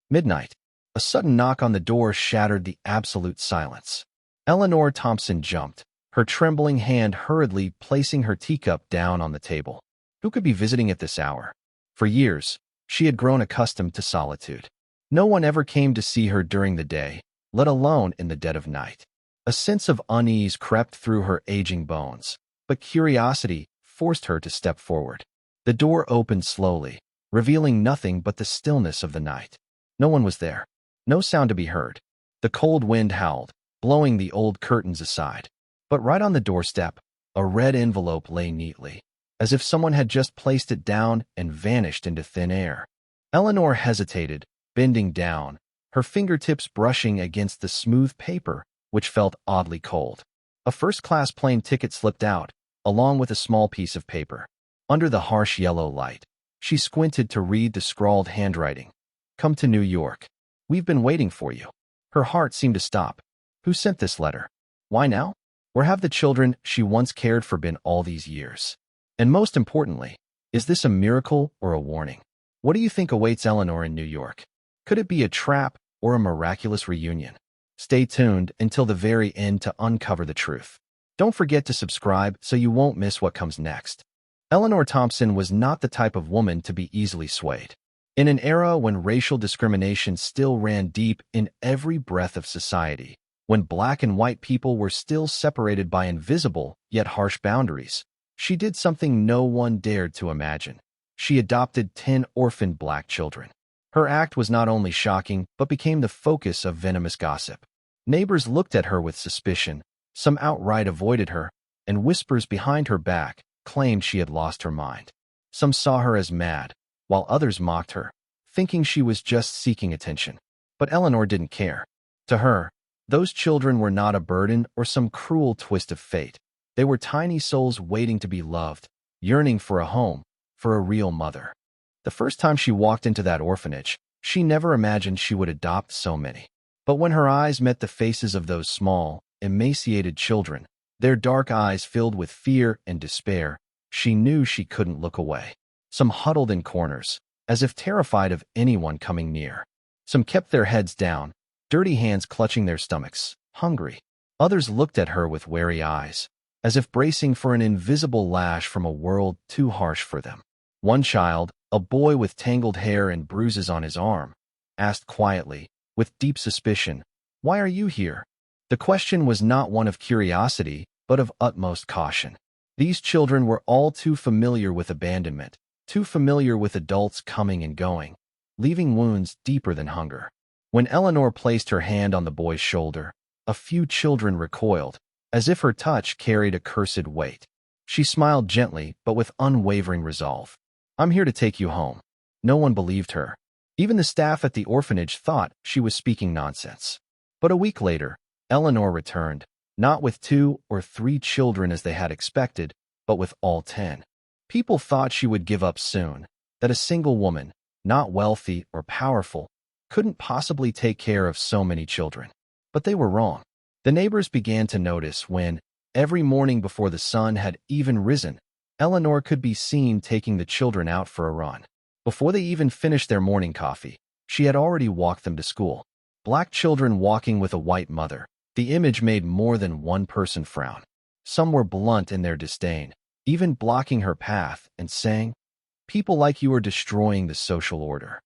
Midnight. A sudden knock on the door shattered the absolute silence. Eleanor Thompson jumped, her trembling hand hurriedly placing her teacup down on the table. Who could be visiting at this hour? For years, she had grown accustomed to solitude. No one ever came to see her during the day, let alone in the dead of night. A sense of unease crept through her aging bones, but curiosity forced her to step forward. The door opened slowly, revealing nothing but the stillness of the night. No one was there. No sound to be heard. The cold wind howled, blowing the old curtains aside. But right on the doorstep, a red envelope lay neatly, as if someone had just placed it down and vanished into thin air. Eleanor hesitated, bending down, her fingertips brushing against the smooth paper, which felt oddly cold. A first-class plane ticket slipped out, along with a small piece of paper. Under the harsh yellow light, she squinted to read the scrawled handwriting. "Come to New York. We've been waiting for you." Her heart seemed to stop. Who sent this letter? Why now? Where have the children she once cared for been all these years? And most importantly, is this a miracle or a warning? What do you think awaits Eleanor in New York? Could it be a trap or a miraculous reunion? Stay tuned until the very end to uncover the truth. Don't forget to subscribe so you won't miss what comes next. Eleanor Thompson was not the type of woman to be easily swayed. In an era when racial discrimination still ran deep in every breath of society, when black and white people were still separated by invisible yet harsh boundaries, she did something no one dared to imagine. She adopted 10 orphaned black children. Her act was not only shocking, but became the focus of venomous gossip. Neighbors looked at her with suspicion, some outright avoided her, and whispers behind her back claimed she had lost her mind. Some saw her as mad, while others mocked her, thinking she was just seeking attention. But Eleanor didn't care. To her, those children were not a burden or some cruel twist of fate. They were tiny souls waiting to be loved, yearning for a home, for a real mother. The first time she walked into that orphanage, she never imagined she would adopt so many. But when her eyes met the faces of those small, emaciated children, their dark eyes filled with fear and despair, she knew she couldn't look away. Some huddled in corners, as if terrified of anyone coming near. Some kept their heads down, dirty hands clutching their stomachs, hungry. Others looked at her with wary eyes, as if bracing for an invisible lash from a world too harsh for them. One child, a boy with tangled hair and bruises on his arm, asked quietly, with deep suspicion, "Why are you here?" The question was not one of curiosity, but of utmost caution. These children were all too familiar with abandonment, too familiar with adults coming and going, leaving wounds deeper than hunger. When Eleanor placed her hand on the boy's shoulder, a few children recoiled, as if her touch carried a cursed weight. She smiled gently, but with unwavering resolve. "I'm here to take you home." No one believed her. Even the staff at the orphanage thought she was speaking nonsense. But a week later, Eleanor returned, not with 2 or 3 children as they had expected, but with all 10. People thought she would give up soon, that a single woman, not wealthy or powerful, couldn't possibly take care of so many children. But they were wrong. The neighbors began to notice when, every morning before the sun had even risen, Eleanor could be seen taking the children out for a run. Before they even finished their morning coffee, she had already walked them to school. Black children walking with a white mother. The image made more than one person frown. Some were blunt in their disdain, even blocking her path and saying, "People like you are destroying the social order."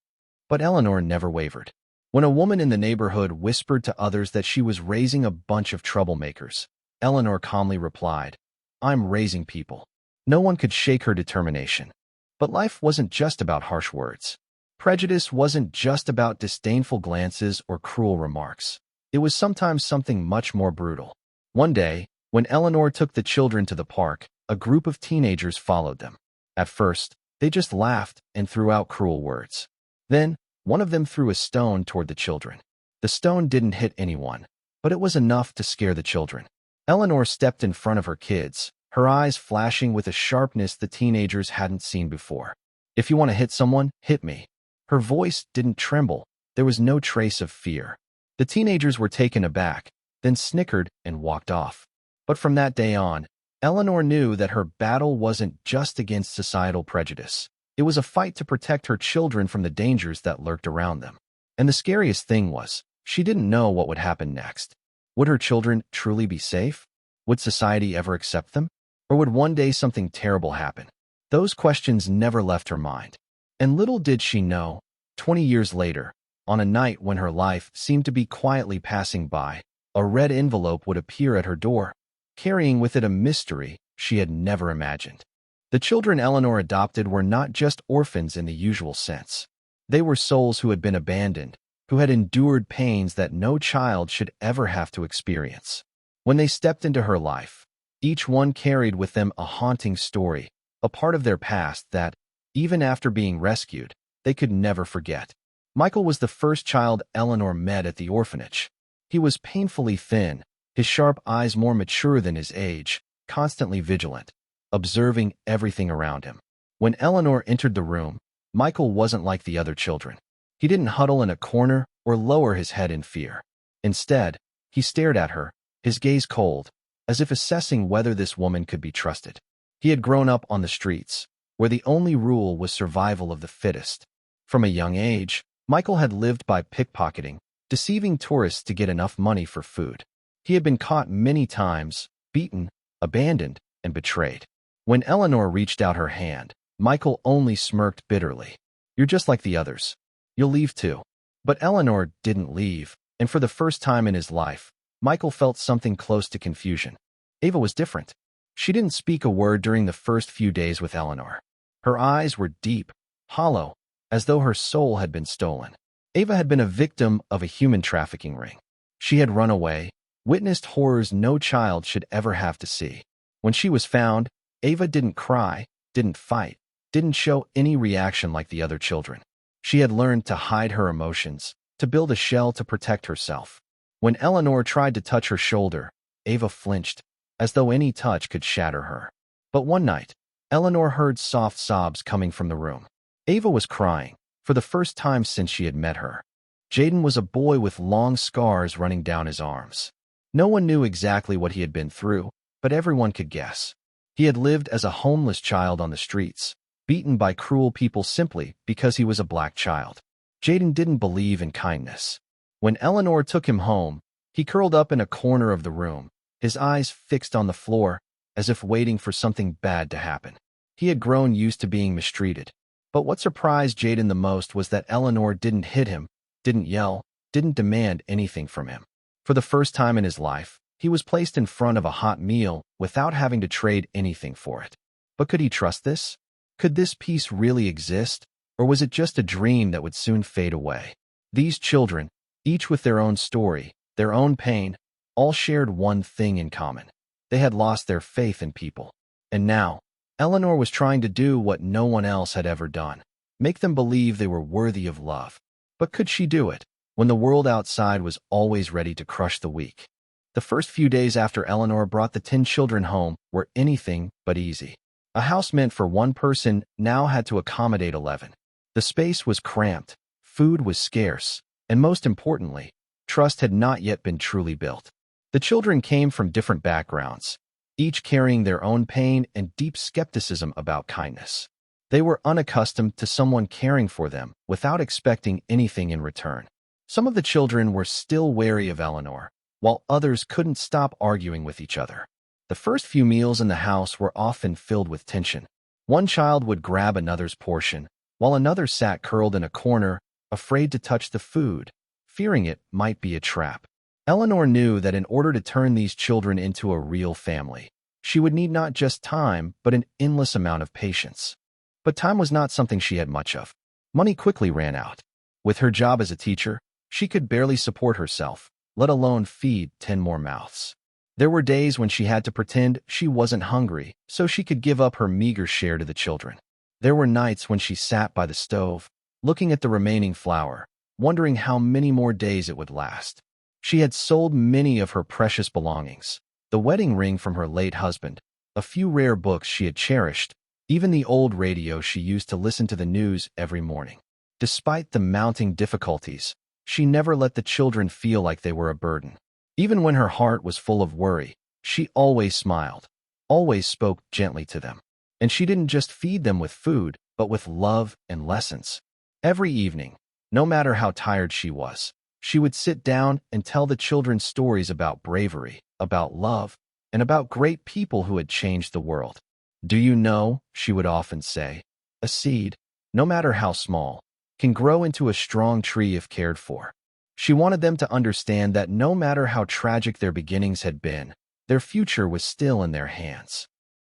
But Eleanor never wavered. When a woman in the neighborhood whispered to others that she was raising a bunch of troublemakers, Eleanor calmly replied, "I'm raising people." No one could shake her determination. But life wasn't just about harsh words. Prejudice wasn't just about disdainful glances or cruel remarks. It was sometimes something much more brutal. One day, when Eleanor took the children to the park, a group of teenagers followed them. At first, they just laughed and threw out cruel words. Then, one of them threw a stone toward the children. The stone didn't hit anyone, but it was enough to scare the children. Eleanor stepped in front of her kids, her eyes flashing with a sharpness the teenagers hadn't seen before. "If you want to hit someone, hit me." Her voice didn't tremble. There was no trace of fear. The teenagers were taken aback, then snickered and walked off. But from that day on, Eleanor knew that her battle wasn't just against societal prejudice. It was a fight to protect her children from the dangers that lurked around them. And the scariest thing was, she didn't know what would happen next. Would her children truly be safe? Would society ever accept them? Or would one day something terrible happen? Those questions never left her mind. And little did she know, 20 years later, on a night when her life seemed to be quietly passing by, a red envelope would appear at her door, carrying with it a mystery she had never imagined. The children Eleanor adopted were not just orphans in the usual sense. They were souls who had been abandoned, who had endured pains that no child should ever have to experience. When they stepped into her life, each one carried with them a haunting story, a part of their past that, even after being rescued, they could never forget. Michael was the first child Eleanor met at the orphanage. He was painfully thin, his sharp eyes more mature than his age, constantly vigilant, observing everything around him. When Eleanor entered the room, Michael wasn't like the other children. He didn't huddle in a corner or lower his head in fear. Instead, he stared at her, his gaze cold, as if assessing whether this woman could be trusted. He had grown up on the streets, where the only rule was survival of the fittest. From a young age, Michael had lived by pickpocketing, deceiving tourists to get enough money for food. He had been caught many times, beaten, abandoned, and betrayed. When Eleanor reached out her hand, Michael only smirked bitterly. "You're just like the others. You'll leave too." But Eleanor didn't leave, and for the first time in his life, Michael felt something close to confusion. Ava was different. She didn't speak a word during the first few days with Eleanor. Her eyes were deep, hollow, as though her soul had been stolen. Ava had been a victim of a human trafficking ring. She had run away, witnessed horrors no child should ever have to see. When she was found, Ava didn't cry, didn't fight, didn't show any reaction like the other children. She had learned to hide her emotions, to build a shell to protect herself. When Eleanor tried to touch her shoulder, Ava flinched, as though any touch could shatter her. But one night, Eleanor heard soft sobs coming from the room. Ava was crying, for the first time since she had met her. Jaden was a boy with long scars running down his arms. No one knew exactly what he had been through, but everyone could guess. He had lived as a homeless child on the streets, beaten by cruel people simply because he was a black child. Jaden didn't believe in kindness. When Eleanor took him home, he curled up in a corner of the room, his eyes fixed on the floor, as if waiting for something bad to happen. He had grown used to being mistreated. But what surprised Jaden the most was that Eleanor didn't hit him, didn't yell, didn't demand anything from him. For the first time in his life, he was placed in front of a hot meal without having to trade anything for it. But could he trust this? Could this peace really exist, or was it just a dream that would soon fade away? These children, each with their own story, their own pain, all shared one thing in common. They had lost their faith in people. And now, Eleanor was trying to do what no one else had ever done, make them believe they were worthy of love. But could she do it, when the world outside was always ready to crush the weak? The first few days after Eleanor brought the 10 children home were anything but easy. A house meant for one person now had to accommodate 11. The space was cramped, food was scarce, and most importantly, trust had not yet been truly built. The children came from different backgrounds, each carrying their own pain and deep skepticism about kindness. They were unaccustomed to someone caring for them without expecting anything in return. Some of the children were still wary of Eleanor, while others couldn't stop arguing with each other. The first few meals in the house were often filled with tension. One child would grab another's portion, while another sat curled in a corner, afraid to touch the food, fearing it might be a trap. Eleanor knew that in order to turn these children into a real family, she would need not just time, but an endless amount of patience. But time was not something she had much of. Money quickly ran out. With her job as a teacher, she could barely support herself, let alone feed 10 more mouths. There were days when she had to pretend she wasn't hungry so she could give up her meager share to the children. There were nights when she sat by the stove, looking at the remaining flour, wondering how many more days it would last. She had sold many of her precious belongings, the wedding ring from her late husband, a few rare books she had cherished, even the old radio she used to listen to the news every morning. Despite the mounting difficulties, she never let the children feel like they were a burden. Even when her heart was full of worry, she always smiled, always spoke gently to them. And she didn't just feed them with food, but with love and lessons. Every evening, No matter how tired she was, she would sit down and tell the children stories about bravery, about love, and about great people who had changed the world. Do you know, she would often say, a seed, no matter how small, can grow into a strong tree if cared for. She wanted them to understand that no matter how tragic their beginnings had been, their future was still in their hands.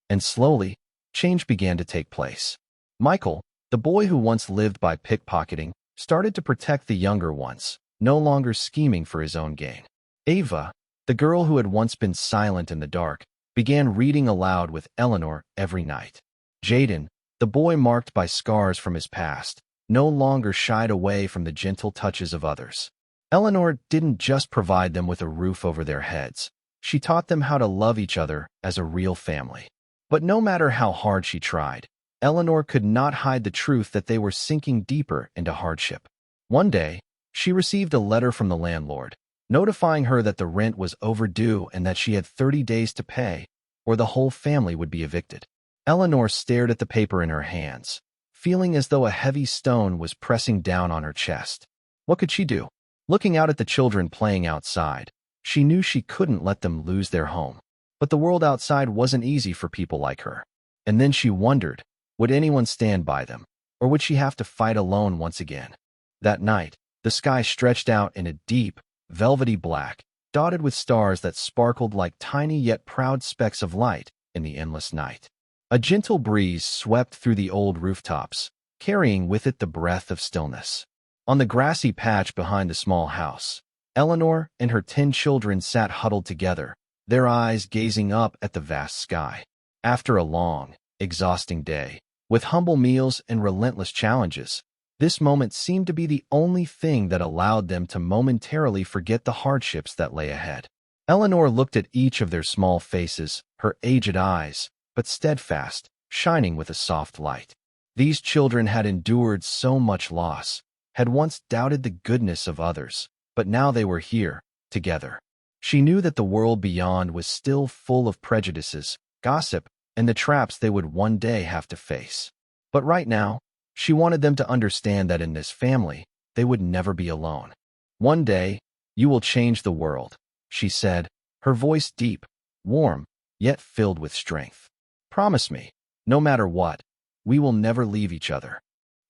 And slowly, change began to take place. Michael, the boy who once lived by pickpocketing, started to protect the younger ones, no longer scheming for his own gain. Ava, the girl who had once been silent in the dark, began reading aloud with Eleanor every night. Jaden, the boy marked by scars from his past, no longer shied away from the gentle touches of others. Eleanor didn't just provide them with a roof over their heads. She taught them how to love each other as a real family. But no matter how hard she tried, Eleanor could not hide the truth that they were sinking deeper into hardship. One day, she received a letter from the landlord, notifying her that the rent was overdue and that she had 30 days to pay, or the whole family would be evicted. Eleanor stared at the paper in her hands, feeling as though a heavy stone was pressing down on her chest. What could she do? Looking out at the children playing outside, she knew she couldn't let them lose their home. But the world outside wasn't easy for people like her. And then she wondered, would anyone stand by them, or would she have to fight alone once again? That night, the sky stretched out in a deep, velvety black, dotted with stars that sparkled like tiny yet proud specks of light in the endless night. A gentle breeze swept through the old rooftops, carrying with it the breath of stillness. On the grassy patch behind the small house, Eleanor and her 10 children sat huddled together, their eyes gazing up at the vast sky. After a long, exhausting day, with humble meals and relentless challenges, this moment seemed to be the only thing that allowed them to momentarily forget the hardships that lay ahead. Eleanor looked at each of their small faces, her aged eyes, but steadfast, shining with a soft light. These children had endured so much loss, had once doubted the goodness of others, but now they were here, together. She knew that the world beyond was still full of prejudices, gossip, and the traps they would one day have to face. But right now, she wanted them to understand that in this family, they would never be alone. One day, you will change the world, she said, her voice deep, warm, yet filled with strength. Promise me, no matter what, we will never leave each other.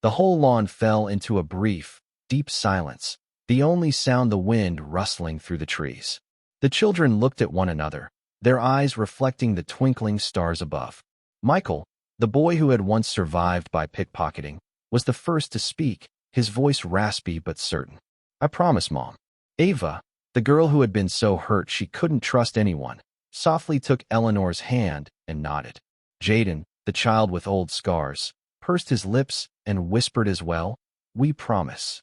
The whole lawn fell into a brief, deep silence, the only sound the wind rustling through the trees. The children looked at one another, their eyes reflecting the twinkling stars above. Michael, the boy who had once survived by pickpocketing, was the first to speak, his voice raspy but certain. I promise, Mom. Ava, the girl who had been so hurt she couldn't trust anyone, softly took Eleanor's hand and nodded. Jaden, the child with old scars, pursed his lips and whispered as well, we promise.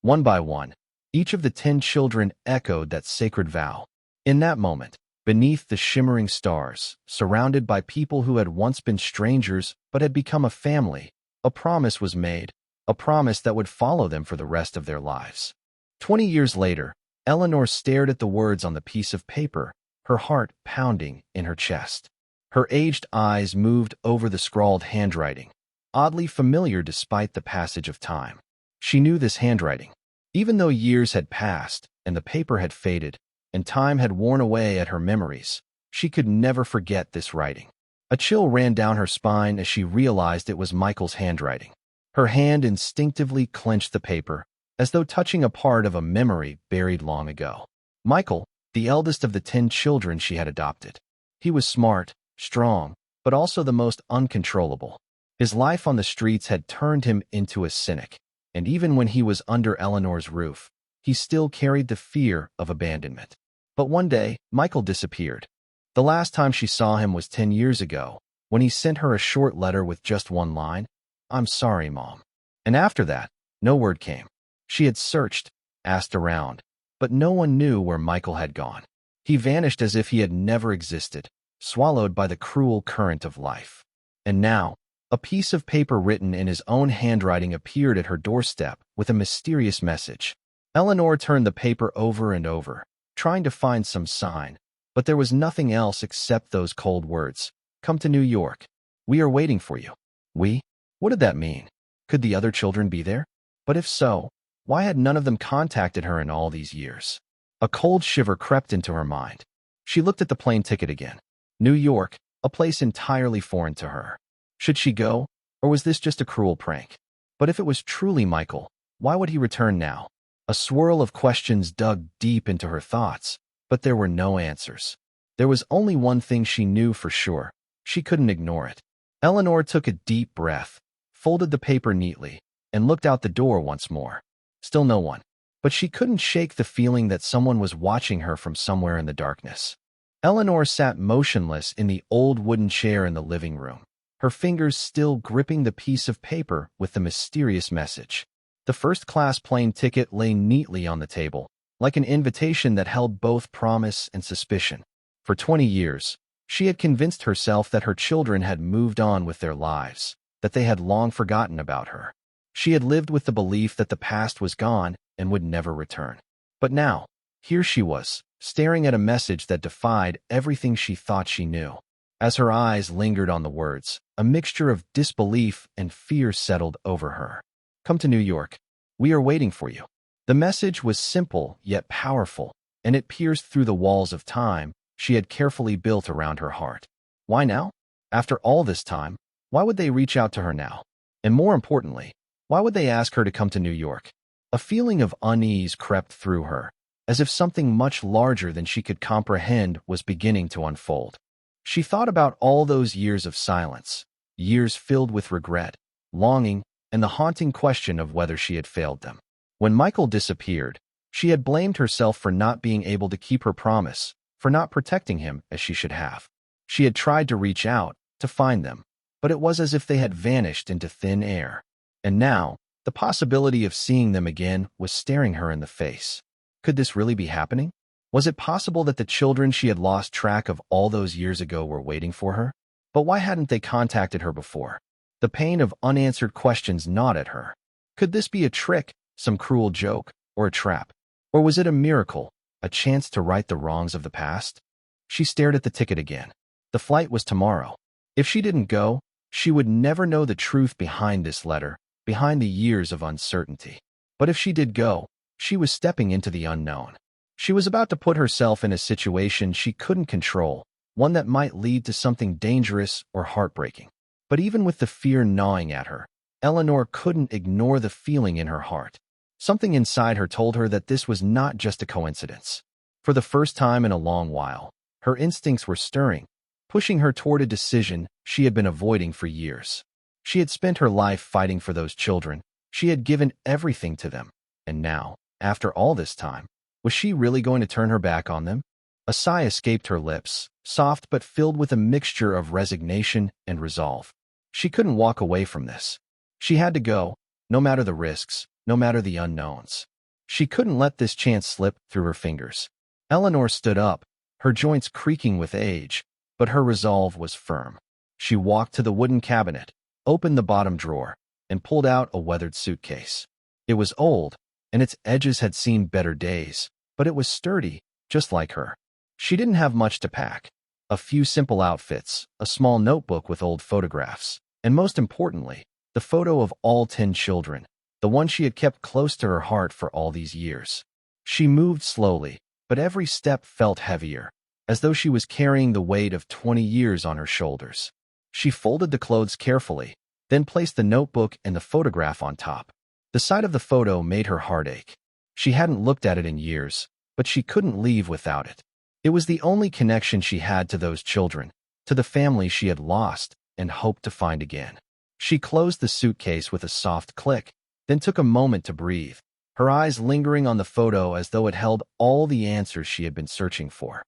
One by one, each of the 10 children echoed that sacred vow. In that moment, beneath the shimmering stars, surrounded by people who had once been strangers but had become a family, a promise was made, a promise that would follow them for the rest of their lives. 20 years later, Eleanor stared at the words on the piece of paper, her heart pounding in her chest. Her aged eyes moved over the scrawled handwriting, oddly familiar despite the passage of time. She knew this handwriting. Even though years had passed and the paper had faded, and time had worn away at her memories, she could never forget this writing. A chill ran down her spine as she realized it was Michael's handwriting. Her hand instinctively clenched the paper, as though touching a part of a memory buried long ago. Michael, the eldest of the 10 children she had adopted. He was smart, strong, but also the most uncontrollable. His life on the streets had turned him into a cynic, and even when he was under Eleanor's roof, he still carried the fear of abandonment. But one day, Michael disappeared. The last time she saw him was 10 years ago, when he sent her a short letter with just one line, I'm sorry, Mom. And after that, no word came. She had searched, asked around, but no one knew where Michael had gone. He vanished as if he had never existed, swallowed by the cruel current of life. And now, a piece of paper written in his own handwriting appeared at her doorstep with a mysterious message. Eleanor turned the paper over and over, trying to find some sign, but there was nothing else except those cold words. Come to New York. We are waiting for you. We? What did that mean? Could the other children be there? But if so, Why had none of them contacted her in all these years? A cold shiver crept into her mind. She looked at the plane ticket again. New York, a place entirely foreign to her. Should she go, or was this just a cruel prank? But if it was truly Michael, why would he return now? A swirl of questions dug deep into her thoughts, but there were no answers. There was only one thing she knew for sure. She couldn't ignore it. Eleanor took a deep breath, folded the paper neatly, and looked out the door once more. Still no one. But she couldn't shake the feeling that someone was watching her from somewhere in the darkness. Eleanor sat motionless in the old wooden chair in the living room, her fingers still gripping the piece of paper with the mysterious message. The first-class plane ticket lay neatly on the table, like an invitation that held both promise and suspicion. For 20 years, she had convinced herself that her children had moved on with their lives, that they had long forgotten about her. She had lived with the belief that the past was gone and would never return. But now, here she was, staring at a message that defied everything she thought she knew. As her eyes lingered on the words, a mixture of disbelief and fear settled over her. Come to New York. We are waiting for you. The message was simple yet powerful, and it pierced through the walls of time she had carefully built around her heart. Why now? After all this time, why would they reach out to her now? And more importantly, why would they ask her to come to New York? A feeling of unease crept through her, as if something much larger than she could comprehend was beginning to unfold. She thought about all those years of silence, years filled with regret, longing, and the haunting question of whether she had failed them. When Michael disappeared, she had blamed herself for not being able to keep her promise, for not protecting him as she should have. She had tried to reach out, to find them, but it was as if they had vanished into thin air. And now, the possibility of seeing them again was staring her in the face. Could this really be happening? Was it possible that the children she had lost track of all those years ago were waiting for her? But why hadn't they contacted her before? The pain of unanswered questions gnawed at her. Could this be a trick, some cruel joke, or a trap? Or was it a miracle, a chance to right the wrongs of the past? She stared at the ticket again. The flight was tomorrow. If she didn't go, she would never know the truth behind this letter, behind the years of uncertainty. But if she did go, she was stepping into the unknown. She was about to put herself in a situation she couldn't control, one that might lead to something dangerous or heartbreaking. But even with the fear gnawing at her, Eleanor couldn't ignore the feeling in her heart. Something inside her told her that this was not just a coincidence. For the first time in a long while, her instincts were stirring, pushing her toward a decision she had been avoiding for years. She had spent her life fighting for those children. She had given everything to them. And now, after all this time, was she really going to turn her back on them? A sigh escaped her lips, soft but filled with a mixture of resignation and resolve. She couldn't walk away from this. She had to go, no matter the risks, no matter the unknowns. She couldn't let this chance slip through her fingers. Eleanor stood up, her joints creaking with age, but her resolve was firm. She walked to the wooden cabinet, opened the bottom drawer, and pulled out a weathered suitcase. It was old, and its edges had seen better days, but it was sturdy, just like her. She didn't have much to pack. A few simple outfits, a small notebook with old photographs, and most importantly, the photo of all 10 children, the one she had kept close to her heart for all these years. She moved slowly, but every step felt heavier, as though she was carrying the weight of 20 years on her shoulders. She folded the clothes carefully, then placed the notebook and the photograph on top. The sight of the photo made her heart ache. She hadn't looked at it in years, but she couldn't leave without it. It was the only connection she had to those children, to the family she had lost and hoped to find again. She closed the suitcase with a soft click, then took a moment to breathe, her eyes lingering on the photo as though it held all the answers she had been searching for.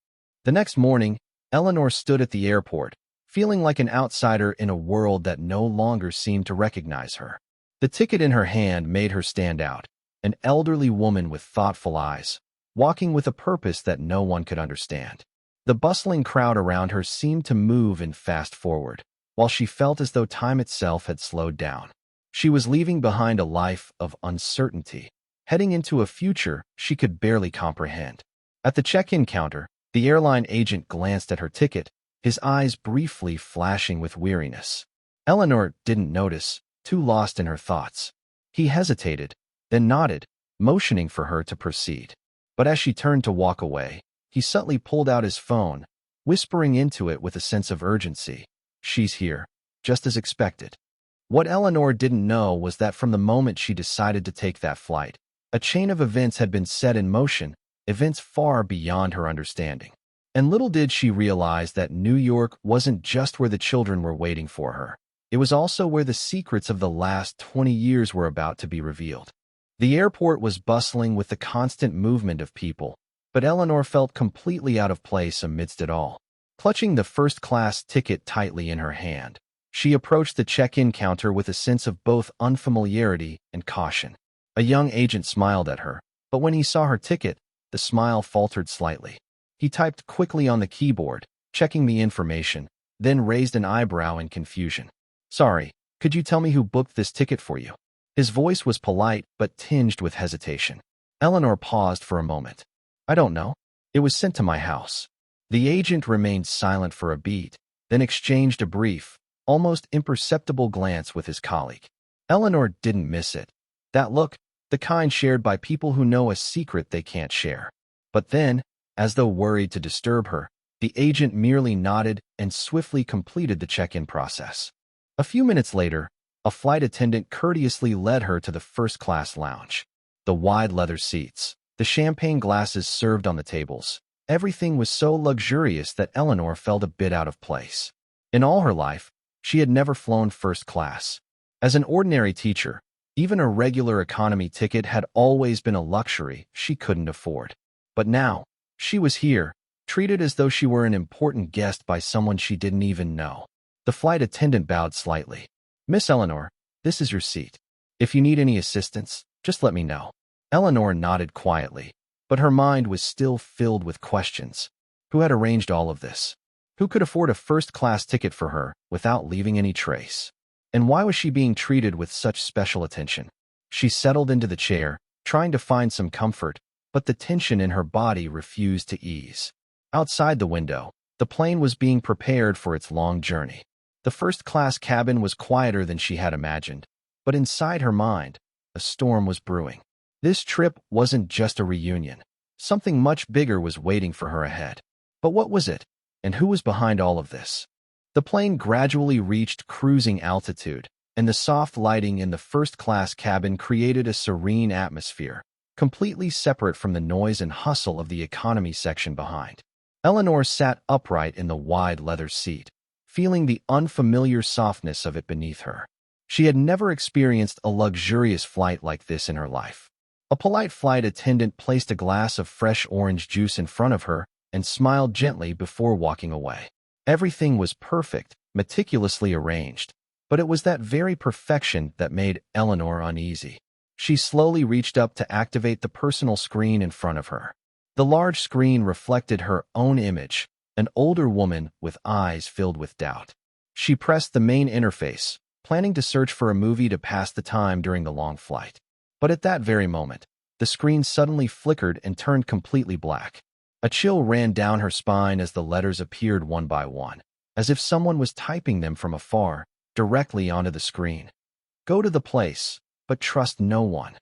The next morning, Eleanor stood at the airport, feeling like an outsider in a world that no longer seemed to recognize her. The ticket in her hand made her stand out, an elderly woman with thoughtful eyes, walking with a purpose that no one could understand. The bustling crowd around her seemed to move and fast forward, while she felt as though time itself had slowed down. She was leaving behind a life of uncertainty, heading into a future she could barely comprehend. At the check-in counter, the airline agent glanced at her ticket, his eyes briefly flashing with weariness. Eleanor didn't notice, too lost in her thoughts. He hesitated, then nodded, motioning for her to proceed. But as she turned to walk away, he subtly pulled out his phone, whispering into it with a sense of urgency. "She's here, just as expected." What Eleanor didn't know was that from the moment she decided to take that flight, a chain of events had been set in motion, events far beyond her understanding. And little did she realize that New York wasn't just where the children were waiting for her. It was also where the secrets of the last 20 years were about to be revealed. The airport was bustling with the constant movement of people, but Eleanor felt completely out of place amidst it all. Clutching the first-class ticket tightly in her hand, she approached the check-in counter with a sense of both unfamiliarity and caution. A young agent smiled at her, but when he saw her ticket, the smile faltered slightly. He typed quickly on the keyboard, checking the information, then raised an eyebrow in confusion. "Sorry, could you tell me who booked this ticket for you?" His voice was polite but tinged with hesitation. Eleanor paused for a moment. "I don't know. It was sent to my house." The agent remained silent for a beat, then exchanged a brief, almost imperceptible glance with his colleague. Eleanor didn't miss it. That look, the kind shared by people who know a secret they can't share. But then, as though worried to disturb her, the agent merely nodded and swiftly completed the check-in process. A few minutes later, a flight attendant courteously led her to the first-class lounge. The wide leather seats, the champagne glasses served on the tables, everything was so luxurious that Eleanor felt a bit out of place. In all her life, she had never flown first class. As an ordinary teacher, even a regular economy ticket had always been a luxury she couldn't afford. But now, she was here, treated as though she were an important guest by someone she didn't even know. The flight attendant bowed slightly. "Miss Eleanor, this is your seat. If you need any assistance, just let me know." Eleanor nodded quietly, but her mind was still filled with questions. Who had arranged all of this? Who could afford a first-class ticket for her without leaving any trace? And why was she being treated with such special attention? She settled into the chair, trying to find some comfort, but the tension in her body refused to ease. Outside the window, the plane was being prepared for its long journey. The first-class cabin was quieter than she had imagined, but inside her mind, a storm was brewing. This trip wasn't just a reunion. Something much bigger was waiting for her ahead. But what was it? And who was behind all of this? The plane gradually reached cruising altitude, and the soft lighting in the first-class cabin created a serene atmosphere, completely separate from the noise and hustle of the economy section behind. Eleanor sat upright in the wide leather seat, feeling the unfamiliar softness of it beneath her. She had never experienced a luxurious flight like this in her life. A polite flight attendant placed a glass of fresh orange juice in front of her and smiled gently before walking away. Everything was perfect, meticulously arranged, but it was that very perfection that made Eleanor uneasy. She slowly reached up to activate the personal screen in front of her. The large screen reflected her own image, an older woman with eyes filled with doubt. She pressed the main interface, planning to search for a movie to pass the time during the long flight. But at that very moment, the screen suddenly flickered and turned completely black. A chill ran down her spine as the letters appeared one by one, as if someone was typing them from afar, directly onto the screen. "Go to the place, but trust no one."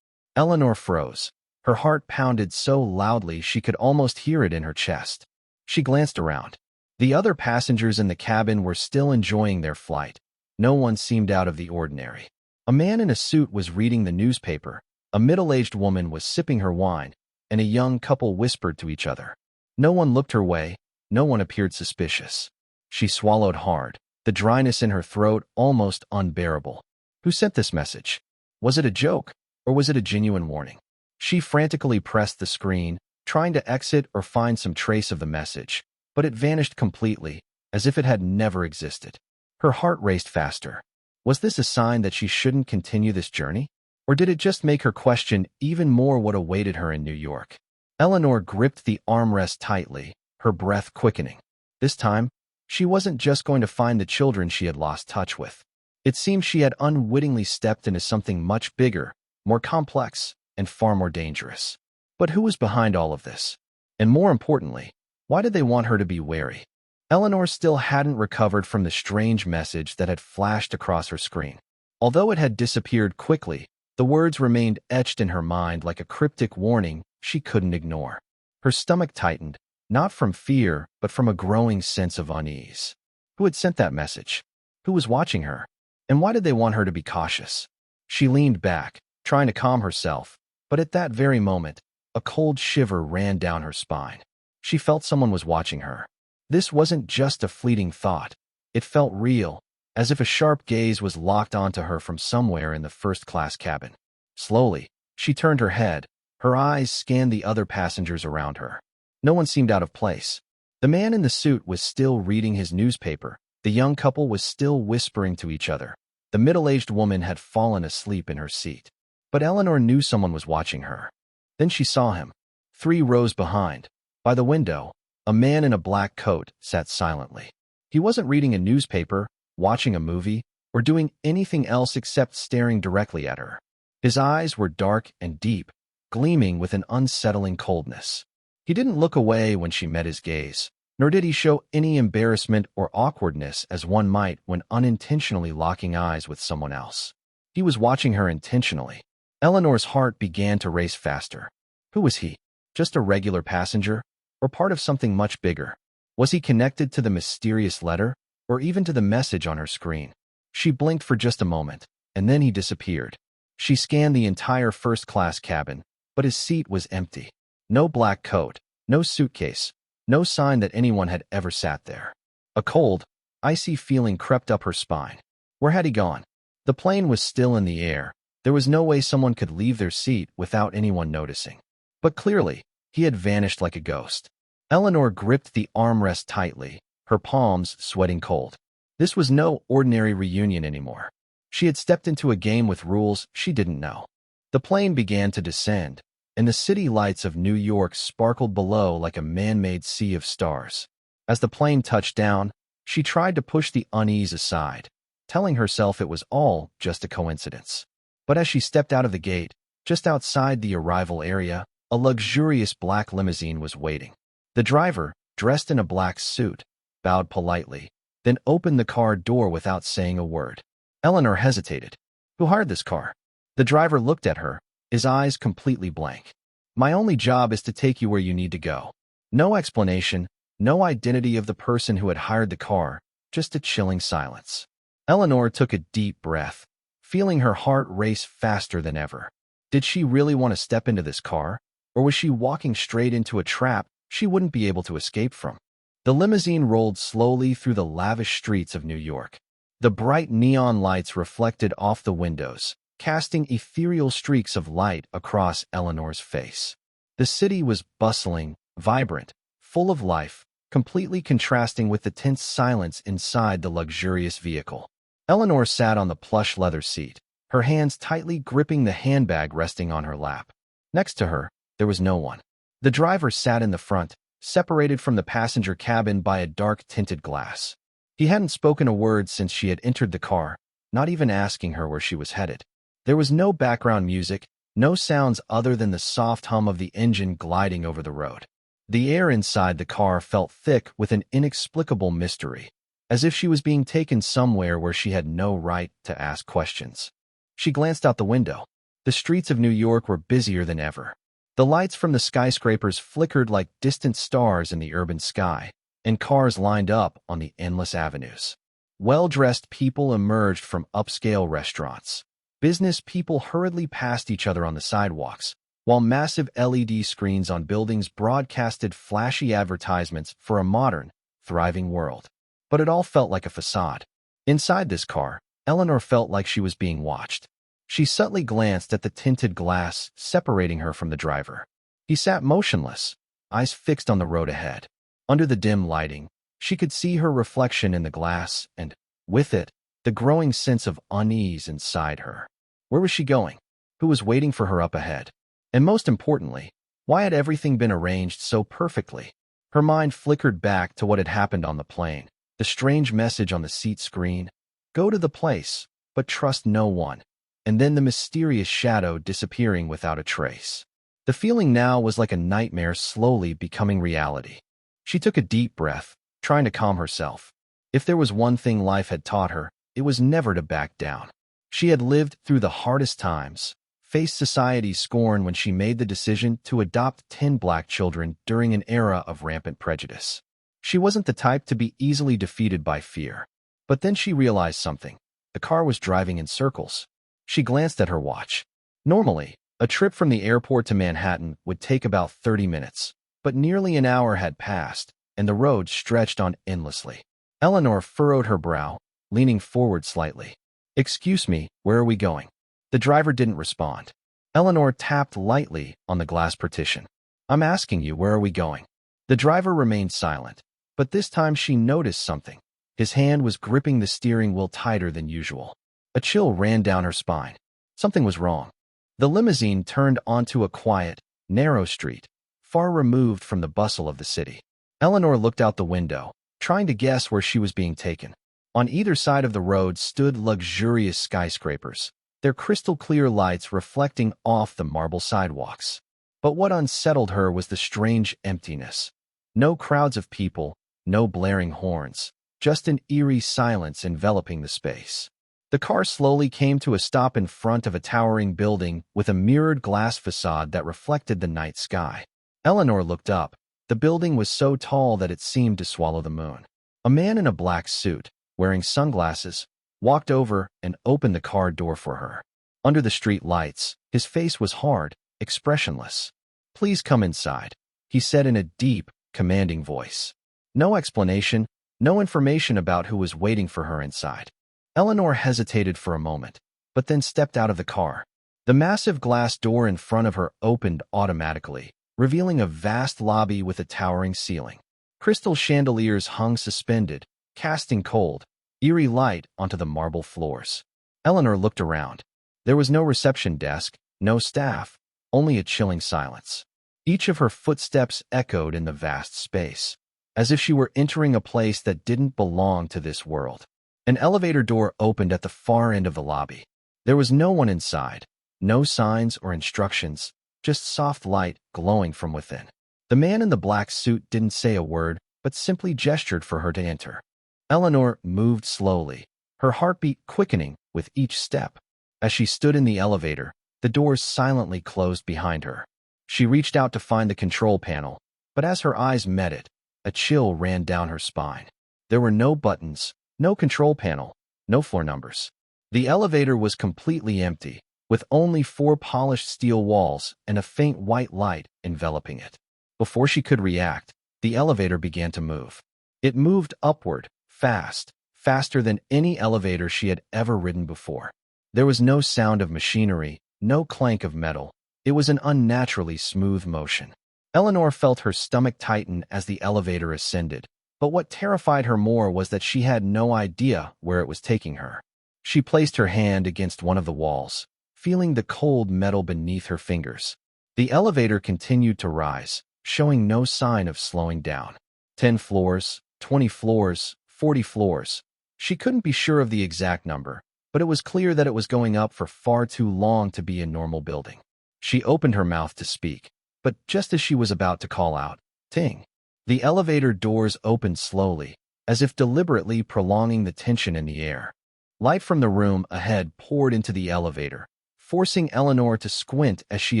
Eleanor froze. Her heart pounded so loudly she could almost hear it in her chest. She glanced around. The other passengers in the cabin were still enjoying their flight. No one seemed out of the ordinary. A man in a suit was reading the newspaper, a middle-aged woman was sipping her wine, and a young couple whispered to each other. No one looked her way, no one appeared suspicious. She swallowed hard, the dryness in her throat almost unbearable. Who sent this message? Was it a joke, or was it a genuine warning? She frantically pressed the screen, trying to exit or find some trace of the message, but it vanished completely, as if it had never existed. Her heart raced faster. Was this a sign that she shouldn't continue this journey? Or did it just make her question even more what awaited her in New York? Eleanor gripped the armrest tightly, her breath quickening. This time, she wasn't just going to find the children she had lost touch with. It seemed she had unwittingly stepped into something much bigger, more complex, and far more dangerous. But who was behind all of this? And more importantly, why did they want her to be wary? Eleanor still hadn't recovered from the strange message that had flashed across her screen. Although it had disappeared quickly, The words remained etched in her mind like a cryptic warning she couldn't ignore. Her stomach tightened, not from fear, but from a growing sense of unease. Who had sent that message? Who was watching her? And why did they want her to be cautious? She leaned back, trying to calm herself, but at that very moment, a cold shiver ran down her spine. She felt someone was watching her. This wasn't just a fleeting thought. It felt real, as if a sharp gaze was locked onto her from somewhere in the first-class cabin. Slowly, she turned her head. Her eyes scanned the other passengers around her. No one seemed out of place. The man in the suit was still reading his newspaper. The young couple was still whispering to each other. The middle-aged woman had fallen asleep in her seat. But Eleanor knew someone was watching her. Then she saw him. 3 rows behind. By the window, a man in a black coat sat silently. He wasn't reading a newspaper, watching a movie, or doing anything else except staring directly at her. His eyes were dark and deep, gleaming with an unsettling coldness. He didn't look away when she met his gaze, nor did he show any embarrassment or awkwardness as one might when unintentionally locking eyes with someone else. He was watching her intentionally. Eleanor's heart began to race faster. Who was he? Just a regular passenger? Or part of something much bigger? Was he connected to the mysterious letter, or even to the message on her screen? She blinked for just a moment, and then he disappeared. She scanned the entire first-class cabin, but his seat was empty. No black coat, no suitcase, no sign that anyone had ever sat there. A cold, icy feeling crept up her spine. Where had he gone? The plane was still in the air. There was no way someone could leave their seat without anyone noticing. But clearly, he had vanished like a ghost. Eleanor gripped the armrest tightly, her palms sweating cold. This was no ordinary reunion anymore. She had stepped into a game with rules she didn't know. The plane began to descend, and the city lights of New York sparkled below like a man-made sea of stars. As the plane touched down, she tried to push the unease aside, telling herself it was all just a coincidence. But as she stepped out of the gate, just outside the arrival area, a luxurious black limousine was waiting. The driver, dressed in a black suit, bowed politely, then opened the car door without saying a word. Eleanor hesitated. Who hired this car? The driver looked at her, his eyes completely blank. My only job is to take you where you need to go. No explanation, no identity of the person who had hired the car, just a chilling silence. Eleanor took a deep breath, feeling her heart race faster than ever. Did she really want to step into this car, or was she walking straight into a trap she wouldn't be able to escape from? The limousine rolled slowly through the lavish streets of New York. The bright neon lights reflected off the windows, casting ethereal streaks of light across Eleanor's face. The city was bustling, vibrant, full of life, completely contrasting with the tense silence inside the luxurious vehicle. Eleanor sat on the plush leather seat, her hands tightly gripping the handbag resting on her lap. Next to her, there was no one. The driver sat in the front, separated from the passenger cabin by a dark tinted glass. He hadn't spoken a word since she had entered the car, not even asking her where she was headed. There was no background music, no sounds other than the soft hum of the engine gliding over the road. The air inside the car felt thick with an inexplicable mystery, as if she was being taken somewhere where she had no right to ask questions. She glanced out the window. The streets of New York were busier than ever. The lights from the skyscrapers flickered like distant stars in the urban sky, and cars lined up on the endless avenues. Well-dressed people emerged from upscale restaurants. Business people hurriedly passed each other on the sidewalks, while massive LED screens on buildings broadcasted flashy advertisements for a modern, thriving world. But it all felt like a facade. Inside this car, Eleanor felt like she was being watched. She subtly glanced at the tinted glass separating her from the driver. He sat motionless, eyes fixed on the road ahead. Under the dim lighting, she could see her reflection in the glass and, with it, the growing sense of unease inside her. Where was she going? Who was waiting for her up ahead? And most importantly, why had everything been arranged so perfectly? Her mind flickered back to what had happened on the plane. The strange message on the seat screen, "Go to the place, but trust no one." And then the mysterious shadow disappearing without a trace. The feeling now was like a nightmare slowly becoming reality. She took a deep breath, trying to calm herself. If there was one thing life had taught her, it was never to back down. She had lived through the hardest times, faced society's scorn when she made the decision to adopt 10 black children during an era of rampant prejudice. She wasn't the type to be easily defeated by fear. But then she realized something. The car was driving in circles. She glanced at her watch. Normally, a trip from the airport to Manhattan would take about 30 minutes, but nearly an hour had passed, and the road stretched on endlessly. Eleanor furrowed her brow, leaning forward slightly. "Excuse me, where are we going?" The driver didn't respond. Eleanor tapped lightly on the glass partition. "I'm asking you, where are we going?" The driver remained silent, but this time she noticed something. His hand was gripping the steering wheel tighter than usual. A chill ran down her spine. Something was wrong. The limousine turned onto a quiet, narrow street, far removed from the bustle of the city. Eleanor looked out the window, trying to guess where she was being taken. On either side of the road stood luxurious skyscrapers, their crystal-clear lights reflecting off the marble sidewalks. But what unsettled her was the strange emptiness. No crowds of people, no blaring horns, just an eerie silence enveloping the space. The car slowly came to a stop in front of a towering building with a mirrored glass facade that reflected the night sky. Eleanor looked up. The building was so tall that it seemed to swallow the moon. A man in a black suit, wearing sunglasses, walked over and opened the car door for her. Under the street lights, his face was hard, expressionless. "Please come inside," he said in a deep, commanding voice. No explanation, no information about who was waiting for her inside. Eleanor hesitated for a moment, but then stepped out of the car. The massive glass door in front of her opened automatically, revealing a vast lobby with a towering ceiling. Crystal chandeliers hung suspended, casting cold, eerie light onto the marble floors. Eleanor looked around. There was no reception desk, no staff, only a chilling silence. Each of her footsteps echoed in the vast space, as if she were entering a place that didn't belong to this world. An elevator door opened at the far end of the lobby. There was no one inside, no signs or instructions, just soft light glowing from within. The man in the black suit didn't say a word, but simply gestured for her to enter. Eleanor moved slowly, her heartbeat quickening with each step. As she stood in the elevator, the doors silently closed behind her. She reached out to find the control panel, but as her eyes met it, a chill ran down her spine. There were no buttons, no control panel, no floor numbers. The elevator was completely empty, with only 4 polished steel walls and a faint white light enveloping it. Before she could react, the elevator began to move. It moved upward, fast, faster than any elevator she had ever ridden before. There was no sound of machinery, no clank of metal. It was an unnaturally smooth motion. Eleanor felt her stomach tighten as the elevator ascended, but what terrified her more was that she had no idea where it was taking her. She placed her hand against one of the walls, feeling the cold metal beneath her fingers. The elevator continued to rise, showing no sign of slowing down. 10 floors, 20 floors, 40 floors. She couldn't be sure of the exact number, but it was clear that it was going up for far too long to be a normal building. She opened her mouth to speak, but just as she was about to call out, "Ting!" the elevator doors opened slowly, as if deliberately prolonging the tension in the air. Light from the room ahead poured into the elevator, forcing Eleanor to squint as she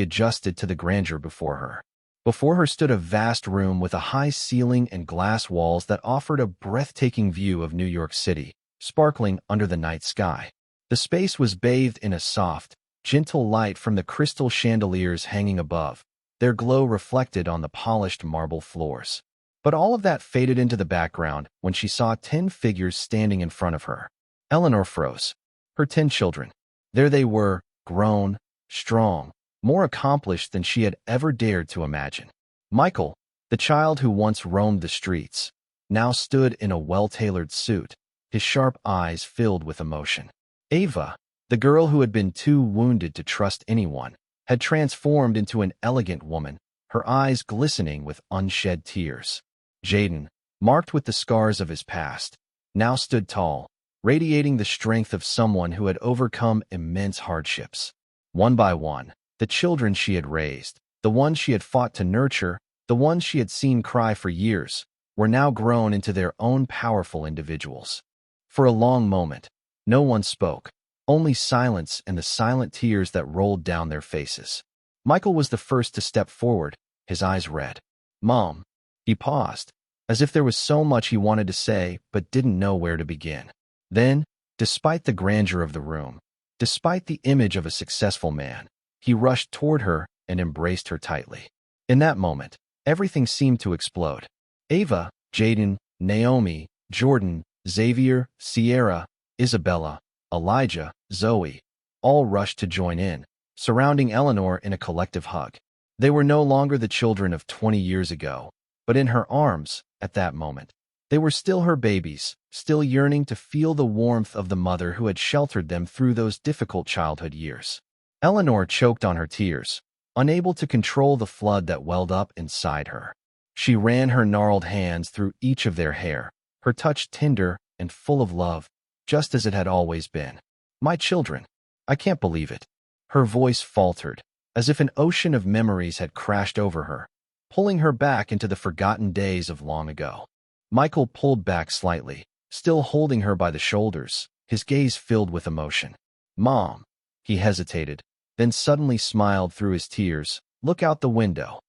adjusted to the grandeur before her. Before her stood a vast room with a high ceiling and glass walls that offered a breathtaking view of New York City, sparkling under the night sky. The space was bathed in a soft, gentle light from the crystal chandeliers hanging above, their glow reflected on the polished marble floors. But all of that faded into the background when she saw 10 figures standing in front of her. Eleanor froze. Her 10 children. There they were, grown, strong, more accomplished than she had ever dared to imagine. Michael, the child who once roamed the streets, now stood in a well-tailored suit, his sharp eyes filled with emotion. Ava, the girl who had been too wounded to trust anyone, had transformed into an elegant woman, her eyes glistening with unshed tears. Jaden, marked with the scars of his past, now stood tall, radiating the strength of someone who had overcome immense hardships. One by one, the children she had raised, the ones she had fought to nurture, the ones she had seen cry for years, were now grown into their own powerful individuals. For a long moment, no one spoke. only silence and the silent tears that rolled down their faces. Michael was the first to step forward, his eyes red. "Mom." He paused, as if there was so much he wanted to say but didn't know where to begin. Then, despite the grandeur of the room, despite the image of a successful man, he rushed toward her and embraced her tightly. In that moment, everything seemed to explode. Ava, Jaden, Naomi, Jordan, Xavier, Sierra, Isabella, Elijah, Zoe, all rushed to join in, surrounding Eleanor in a collective hug. They were no longer the children of 20 years ago, but in her arms, at that moment, they were still her babies, still yearning to feel the warmth of the mother who had sheltered them through those difficult childhood years. Eleanor choked on her tears, unable to control the flood that welled up inside her. She ran her gnarled hands through each of their hair, her touch tender and full of love, just as it had always been. "My children, I can't believe it." Her voice faltered, as if an ocean of memories had crashed over her, pulling her back into the forgotten days of long ago. Michael pulled back slightly, still holding her by the shoulders, his gaze filled with emotion. "Mom." He hesitated, then suddenly smiled through his tears. "Look out the window."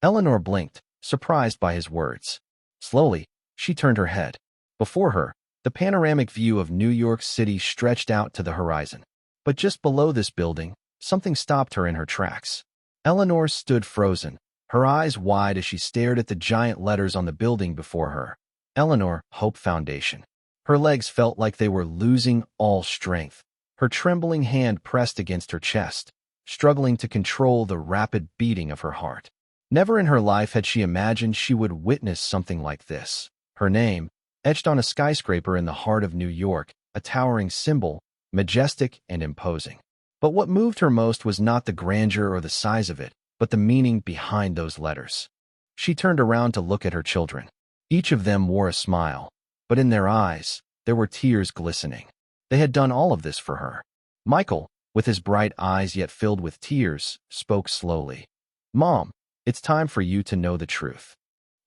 Eleanor blinked, surprised by his words. Slowly, she turned her head. Before her, the panoramic view of New York City stretched out to the horizon. But just below this building, something stopped her in her tracks. Eleanor stood frozen, her eyes wide as she stared at the giant letters on the building before her. Eleanor, Hope Foundation. Her legs felt like they were losing all strength. Her trembling hand pressed against her chest, struggling to control the rapid beating of her heart. Never in her life had she imagined she would witness something like this. Her name, etched on a skyscraper in the heart of New York, a towering symbol, majestic and imposing. But what moved her most was not the grandeur or the size of it, but the meaning behind those letters. She turned around to look at her children. Each of them wore a smile, but in their eyes, there were tears glistening. They had done all of this for her. Michael, with his bright eyes yet filled with tears, spoke slowly. "Mom, it's time for you to know the truth."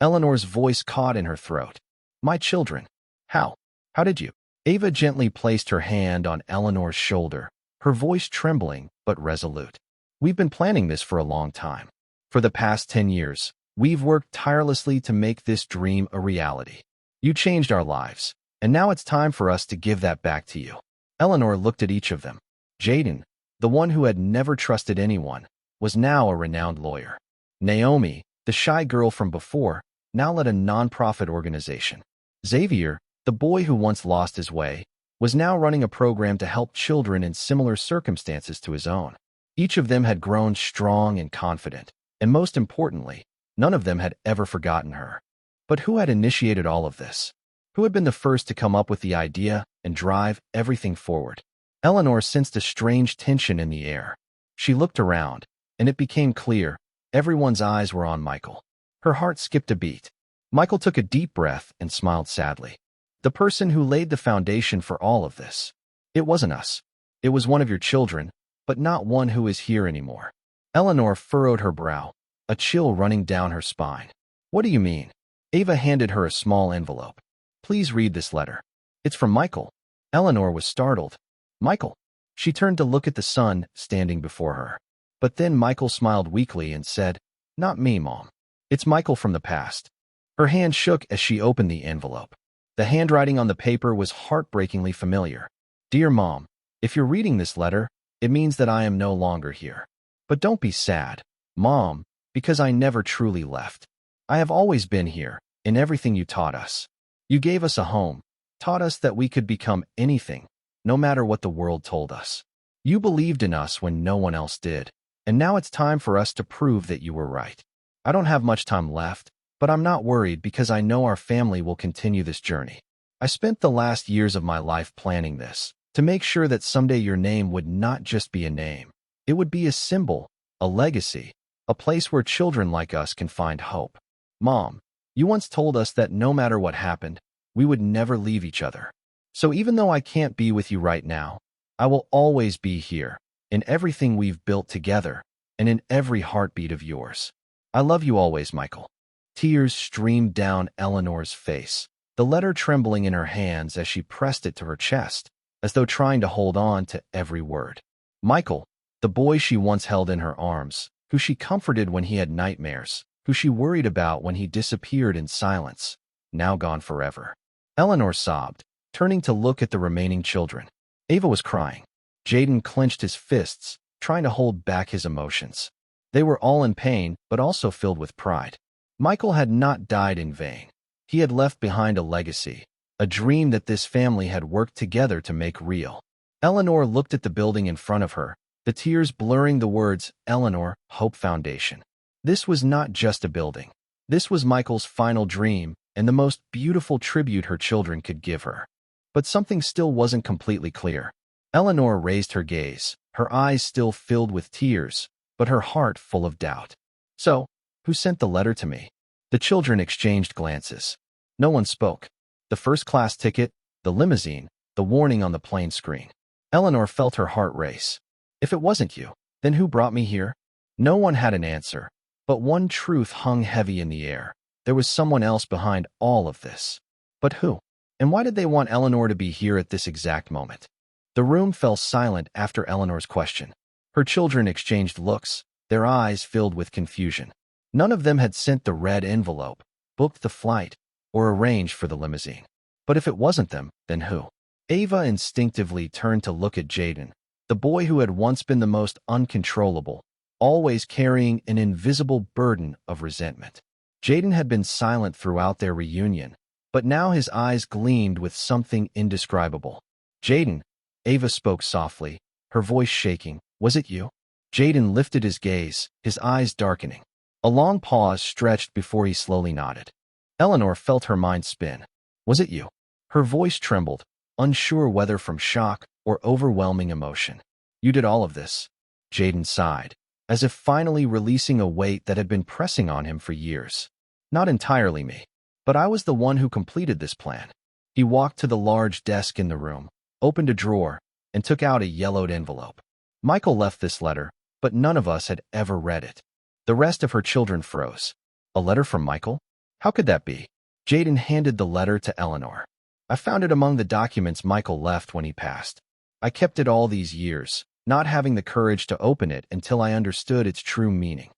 Eleanor's voice caught in her throat. "My children, how did you?" Ava gently placed her hand on Eleanor's shoulder, her voice trembling but resolute. "We've been planning this for a long time. For the past 10 years, we've worked tirelessly to make this dream a reality. You changed our lives, and now it's time for us to give that back to you." Eleanor looked at each of them. Jaden, the one who had never trusted anyone, was now a renowned lawyer. Naomi, the shy girl from before, now led a non-profit organization. Xavier, the boy who once lost his way, was now running a program to help children in similar circumstances to his own. Each of them had grown strong and confident, and most importantly, none of them had ever forgotten her. But who had initiated all of this? Who had been the first to come up with the idea and drive everything forward? Eleanor sensed a strange tension in the air. She looked around, and it became clear everyone's eyes were on Michael. Her heart skipped a beat. Michael took a deep breath and smiled sadly. "The person who laid the foundation for all of this. It wasn't us. It was one of your children, but not one who is here anymore." Eleanor furrowed her brow, a chill running down her spine. "What do you mean?" Ava handed her a small envelope. "Please read this letter. It's from Michael." Eleanor was startled. "Michael?" She turned to look at the son standing before her. But then Michael smiled weakly and said, "Not me, Mom. It's Michael from the past." Her hand shook as she opened the envelope. The handwriting on the paper was heartbreakingly familiar. "Dear Mom, if you're reading this letter, it means that I am no longer here. But don't be sad, Mom, because I never truly left. I have always been here, in everything you taught us. You gave us a home, taught us that we could become anything, no matter what the world told us. You believed in us when no one else did, and now it's time for us to prove that you were right. I don't have much time left, but I'm not worried because I know our family will continue this journey. I spent the last years of my life planning this, to make sure that someday your name would not just be a name. It would be a symbol, a legacy, a place where children like us can find hope. Mom, you once told us that no matter what happened, we would never leave each other. So even though I can't be with you right now, I will always be here, in everything we've built together, and in every heartbeat of yours. I love you always, Michael." Tears streamed down Eleanor's face, the letter trembling in her hands as she pressed it to her chest. as though trying to hold on to every word. Michael, the boy she once held in her arms, who she comforted when he had nightmares, who she worried about when he disappeared in silence, now gone forever. Eleanor sobbed, turning to look at the remaining children. Ava was crying. Jaden clenched his fists, trying to hold back his emotions. They were all in pain, but also filled with pride. Michael had not died in vain. He had left behind a legacy, a dream that this family had worked together to make real. Eleanor looked at the building in front of her, the tears blurring the words, Eleanor, Hope Foundation. This was not just a building. This was Michael's final dream and the most beautiful tribute her children could give her. But something still wasn't completely clear. Eleanor raised her gaze, her eyes still filled with tears, but her heart full of doubt. So, who sent the letter to me? The children exchanged glances. No one spoke. The first-class ticket, the limousine, the warning on the plane screen. Eleanor felt her heart race. If it wasn't you, then who brought me here? No one had an answer, but one truth hung heavy in the air. There was someone else behind all of this. But who? And why did they want Eleanor to be here at this exact moment? The room fell silent after Eleanor's question. Her children exchanged looks, their eyes filled with confusion. None of them had sent the red envelope, booked the flight, or arranged for the limousine. But if it wasn't them, then who? Ava instinctively turned to look at Jaden, the boy who had once been the most uncontrollable, always carrying an invisible burden of resentment. Jaden had been silent throughout their reunion, but now his eyes gleamed with something indescribable. Jaden, Ava spoke softly, her voice shaking. Was it you? Jaden lifted his gaze, his eyes darkening. A long pause stretched before he slowly nodded. Eleanor felt her mind spin. Was it you? Her voice trembled, unsure whether from shock or overwhelming emotion. You did all of this. Jaden sighed, as if finally releasing a weight that had been pressing on him for years. Not entirely me, but I was the one who completed this plan. He walked to the large desk in the room, opened a drawer, and took out a yellowed envelope. Michael left this letter, but none of us had ever read it. The rest of her children froze. A letter from Michael? How could that be? Jaden handed the letter to Eleanor. I found it among the documents Michael left when he passed. I kept it all these years, not having the courage to open it until I understood its true meaning.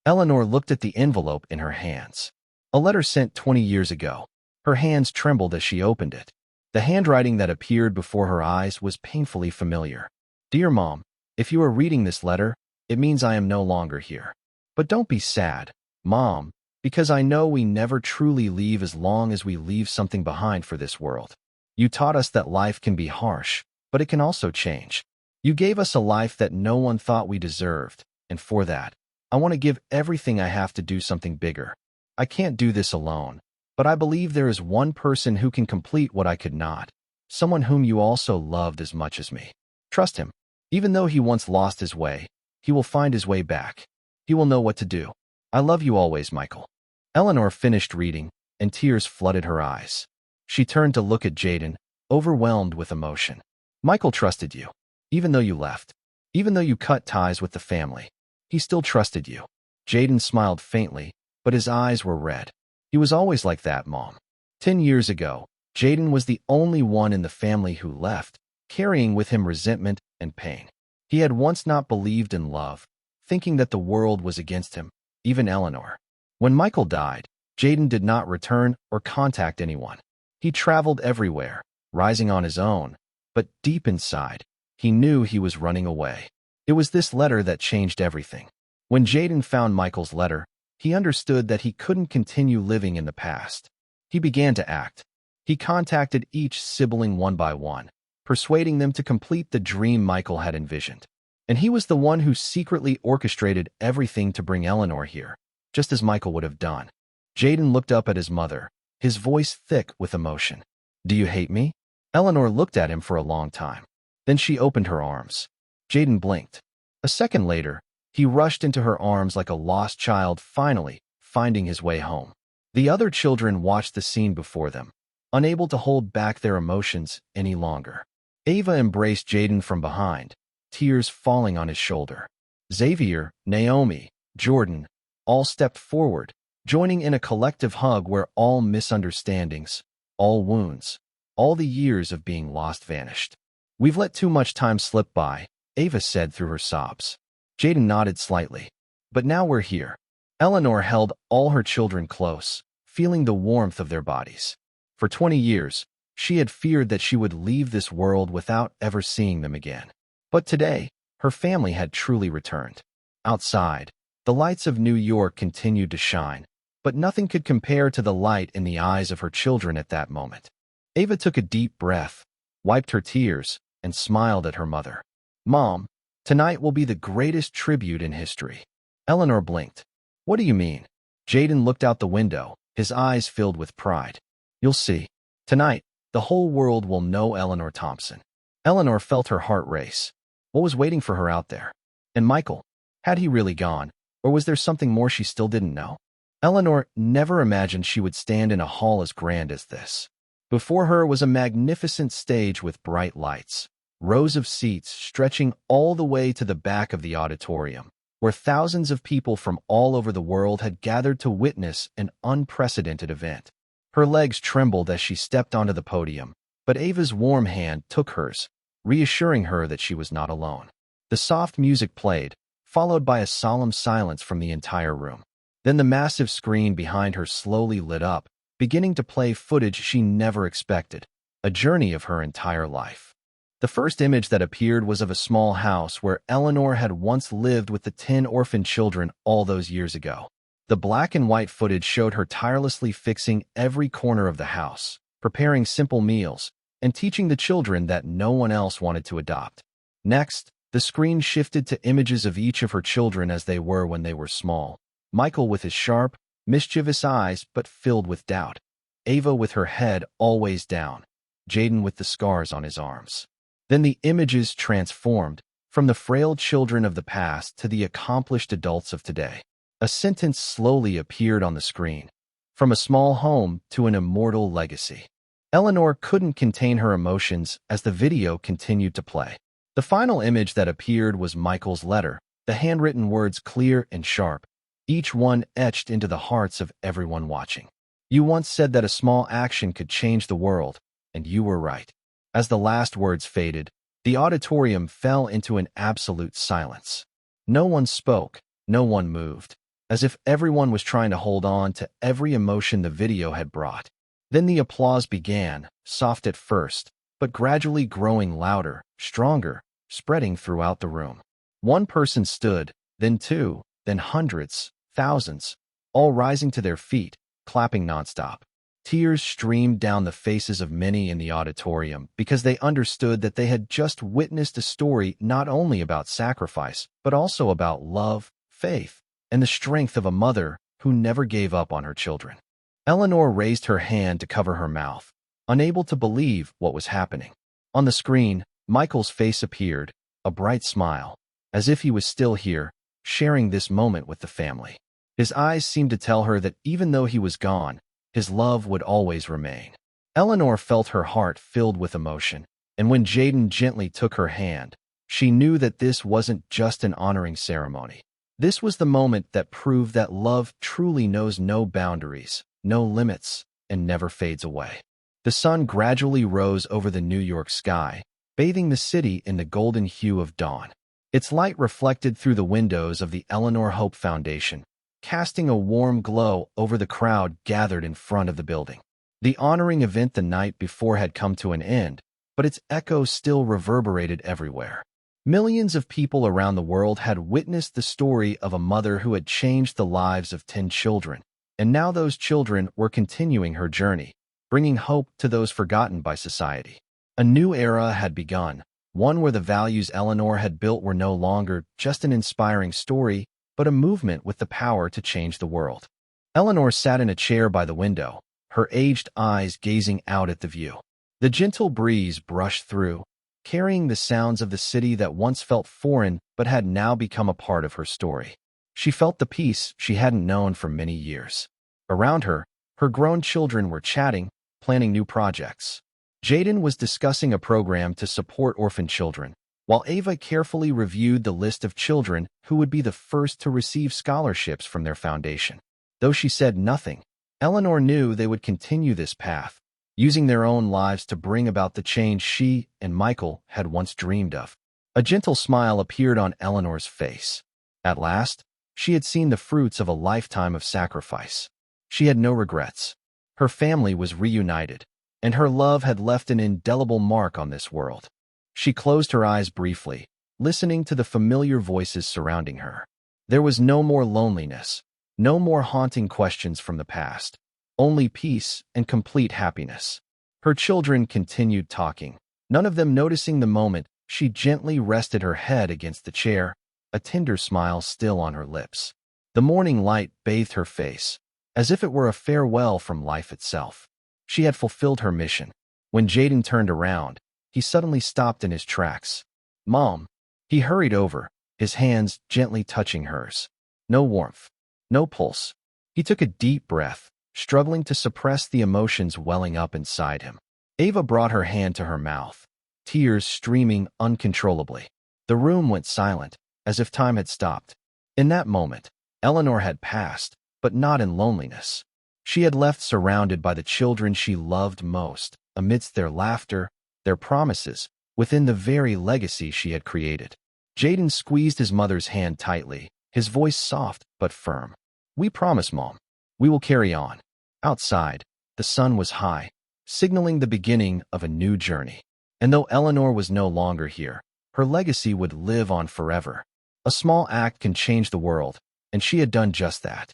Eleanor looked at the envelope in her hands. A letter sent 20 years ago. Her hands trembled as she opened it. The handwriting that appeared before her eyes was painfully familiar. Dear Mom, if you are reading this letter, it means I am no longer here. But don't be sad, Mom, because I know we never truly leave as long as we leave something behind for this world. You taught us that life can be harsh, but it can also change. You gave us a life that no one thought we deserved, and for that, I want to give everything I have to do something bigger. I can't do this alone, but I believe there is one person who can complete what I could not, someone whom you also loved as much as me. Trust him. Even though he once lost his way, he will find his way back. He will know what to do. I love you always, Michael. Eleanor finished reading, and tears flooded her eyes. She turned to look at Jaden, overwhelmed with emotion. Michael trusted you. Even though you left. Even though you cut ties with the family. He still trusted you. Jaden smiled faintly, but his eyes were red. He was always like that, Mom. 10 years ago, Jaden was the only one in the family who left, carrying with him resentment and pain. He had once not believed in love, thinking that the world was against him, even Eleanor. When Michael died, Jaden did not return or contact anyone. He traveled everywhere, rising on his own, but deep inside, he knew he was running away. It was this letter that changed everything. When Jaden found Michael's letter, he understood that he couldn't continue living in the past. He began to act. He contacted each sibling one by one, persuading them to complete the dream Michael had envisioned. And he was the one who secretly orchestrated everything to bring Eleanor here, just as Michael would have done. Jaden looked up at his mother, his voice thick with emotion. Do you hate me? Eleanor looked at him for a long time. Then she opened her arms. Jaden blinked. A second later, he rushed into her arms like a lost child finally finding his way home. The other children watched the scene before them, unable to hold back their emotions any longer. Ava embraced Jaden from behind, tears falling on his shoulder. Xavier, Naomi, Jordan, all stepped forward, joining in a collective hug where all misunderstandings, all wounds, all the years of being lost vanished. We've let too much time slip by, Ava said through her sobs. Jaden nodded slightly. But now we're here. Eleanor held all her children close, feeling the warmth of their bodies. For 20 years, she had feared that she would leave this world without ever seeing them again. But today, her family had truly returned. Outside, the lights of New York continued to shine, but nothing could compare to the light in the eyes of her children at that moment. Ava took a deep breath, wiped her tears, and smiled at her mother. "Mom, tonight will be the greatest tribute in history." Eleanor blinked. "What do you mean?" Jaden looked out the window, his eyes filled with pride. "You'll see. Tonight, the whole world will know Eleanor Thompson." Eleanor felt her heart race. What was waiting for her out there? And Michael, had he really gone, or was there something more she still didn't know? Eleanor never imagined she would stand in a hall as grand as this. Before her was a magnificent stage with bright lights, rows of seats stretching all the way to the back of the auditorium, where thousands of people from all over the world had gathered to witness an unprecedented event. Her legs trembled as she stepped onto the podium, but Ava's warm hand took hers, reassuring her that she was not alone. The soft music played, followed by a solemn silence from the entire room. Then the massive screen behind her slowly lit up, beginning to play footage she never expected, a journey of her entire life. The first image that appeared was of a small house where Eleanor had once lived with the 10 orphaned children all those years ago. The black and white footage showed her tirelessly fixing every corner of the house, preparing simple meals, and teaching the children that no one else wanted to adopt. Next, the screen shifted to images of each of her children as they were when they were small. Michael with his sharp, mischievous eyes but filled with doubt. Ava with her head always down. Jaden with the scars on his arms. Then the images transformed, from the frail children of the past to the accomplished adults of today. A sentence slowly appeared on the screen. From a small home to an immortal legacy. Eleanor couldn't contain her emotions as the video continued to play. The final image that appeared was Michael's letter, the handwritten words clear and sharp, each one etched into the hearts of everyone watching. "You once said that a small action could change the world, and you were right." As the last words faded, the auditorium fell into an absolute silence. No one spoke, no one moved, as if everyone was trying to hold on to every emotion the video had brought. Then the applause began, soft at first, but gradually growing louder, stronger, spreading throughout the room. One person stood, then two, then hundreds, thousands, all rising to their feet, clapping nonstop. Tears streamed down the faces of many in the auditorium because they understood that they had just witnessed a story not only about sacrifice, but also about love, faith, and the strength of a mother who never gave up on her children. Eleanor raised her hand to cover her mouth, unable to believe what was happening. On the screen, Michael's face appeared, a bright smile, as if he was still here, sharing this moment with the family. His eyes seemed to tell her that even though he was gone, his love would always remain. Eleanor felt her heart filled with emotion, and when Jaden gently took her hand, she knew that this wasn't just an honoring ceremony. This was the moment that proved that love truly knows no boundaries, no limits, and never fades away. The sun gradually rose over the New York sky, bathing the city in the golden hue of dawn. Its light reflected through the windows of the Eleanor Hope Foundation, casting a warm glow over the crowd gathered in front of the building. The honoring event the night before had come to an end, but its echoes still reverberated everywhere. Millions of people around the world had witnessed the story of a mother who had changed the lives of 10 children, and now those children were continuing her journey, bringing hope to those forgotten by society. A new era had begun, one where the values Eleanor had built were no longer just an inspiring story, but a movement with the power to change the world. Eleanor sat in a chair by the window, her aged eyes gazing out at the view. The gentle breeze brushed through, carrying the sounds of the city that once felt foreign but had now become a part of her story. She felt the peace she hadn't known for many years. Around her, her grown children were chatting, planning new projects. Jaden was discussing a program to support orphan children, while Ava carefully reviewed the list of children who would be the first to receive scholarships from their foundation. Though she said nothing, Eleanor knew they would continue this path, using their own lives to bring about the change she and Michael had once dreamed of. A gentle smile appeared on Eleanor's face. At last, she had seen the fruits of a lifetime of sacrifice. She had no regrets. Her family was reunited, and her love had left an indelible mark on this world. She closed her eyes briefly, listening to the familiar voices surrounding her. There was no more loneliness, no more haunting questions from the past, only peace and complete happiness. Her children continued talking, none of them noticing the moment she gently rested her head against the chair, a tender smile still on her lips. The morning light bathed her face, as if it were a farewell from life itself. She had fulfilled her mission. When Jaden turned around, he suddenly stopped in his tracks. "Mom." He hurried over, his hands gently touching hers. No warmth, no pulse. He took a deep breath, struggling to suppress the emotions welling up inside him. Ava brought her hand to her mouth, tears streaming uncontrollably. The room went silent, as if time had stopped. In that moment, Eleanor had passed, but not in loneliness. She had left surrounded by the children she loved most, amidst their laughter, their promises, within the very legacy she had created. Jaden squeezed his mother's hand tightly, his voice soft but firm. "We promise, Mom. We will carry on." Outside, the sun was high, signaling the beginning of a new journey. And though Eleanor was no longer here, her legacy would live on forever. A small act can change the world, and she had done just that.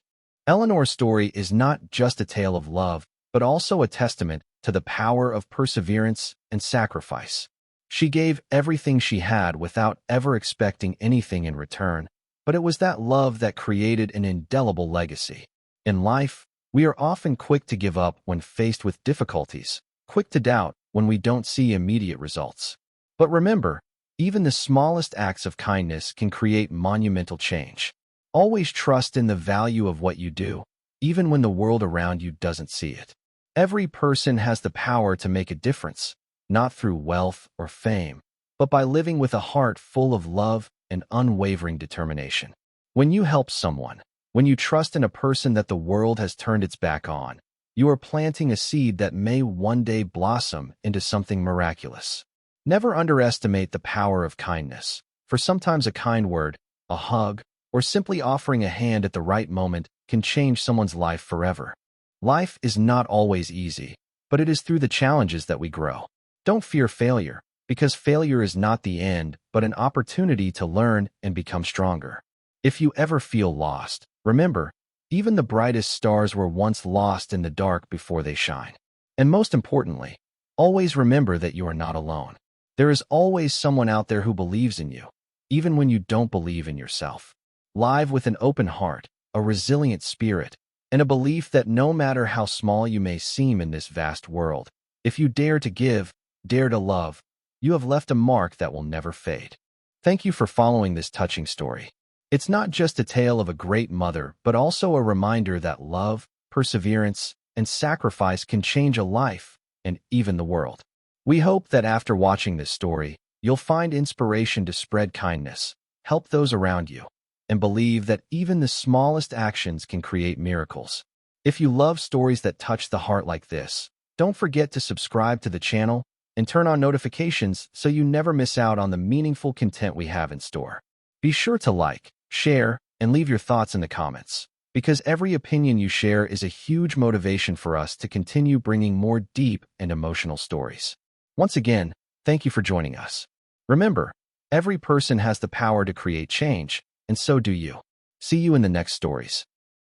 Eleanor's story is not just a tale of love, but also a testament to the power of perseverance and sacrifice. She gave everything she had without ever expecting anything in return, but it was that love that created an indelible legacy. In life, we are often quick to give up when faced with difficulties, quick to doubt when we don't see immediate results. But remember, even the smallest acts of kindness can create monumental change. Always trust in the value of what you do, even when the world around you doesn't see it. Every person has the power to make a difference, not through wealth or fame, but by living with a heart full of love and unwavering determination. When you help someone, when you trust in a person that the world has turned its back on, you are planting a seed that may one day blossom into something miraculous. Never underestimate the power of kindness, for sometimes a kind word, a hug, or simply offering a hand at the right moment can change someone's life forever. Life is not always easy, but it is through the challenges that we grow. Don't fear failure, because failure is not the end, but an opportunity to learn and become stronger. If you ever feel lost, remember, even the brightest stars were once lost in the dark before they shine. And most importantly, always remember that you are not alone. There is always someone out there who believes in you, even when you don't believe in yourself. Live with an open heart, a resilient spirit, and a belief that no matter how small you may seem in this vast world, if you dare to give, dare to love, you have left a mark that will never fade. Thank you for following this touching story. It's not just a tale of a great mother, but also a reminder that love, perseverance, and sacrifice can change a life and even the world. We hope that after watching this story, you'll find inspiration to spread kindness, help those around you, and believe that even the smallest actions can create miracles. If you love stories that touch the heart like this, don't forget to subscribe to the channel and turn on notifications so you never miss out on the meaningful content we have in store. Be sure to like, share, and leave your thoughts in the comments, because every opinion you share is a huge motivation for us to continue bringing more deep and emotional stories. Once again, thank you for joining us. Remember, every person has the power to create change, and so do you. See you in the next stories.